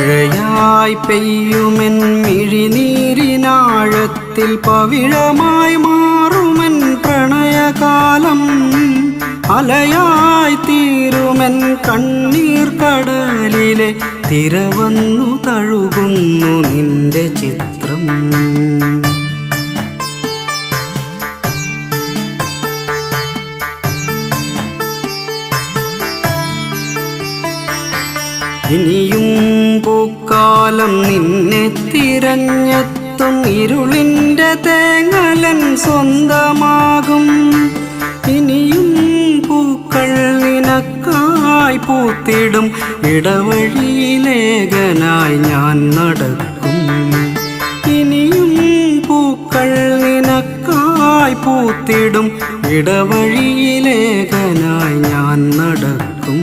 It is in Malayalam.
മഴയായി പെയ്യുമെൻ മിഴിനീരിനാഴത്തിൽ പവിഴമായി മാറുമെൻ പ്രണയകാലം അലയായി തീരുമെൻ കണ്ണീർ കടലിലെ തിരവന്നു തഴുകുന്നു നിന്റെ ചിത്രം ഇനിയും പൂക്കാലം നിന്നെ തിരഞ്ഞെത്തും ഇരുളിൻ്റെ തേങ്ങലൻ സ്വന്തമാകും ഇനിയും പൂക്കൾ നിനക്കായി പൂത്തിടും ഇടവഴിയിലേകനായി ഞാൻ നടക്കും ഇനിയും പൂക്കൾ നിനക്കായി പൂത്തിടും ഇടവഴിയിലേകനായി ഞാൻ നടക്കും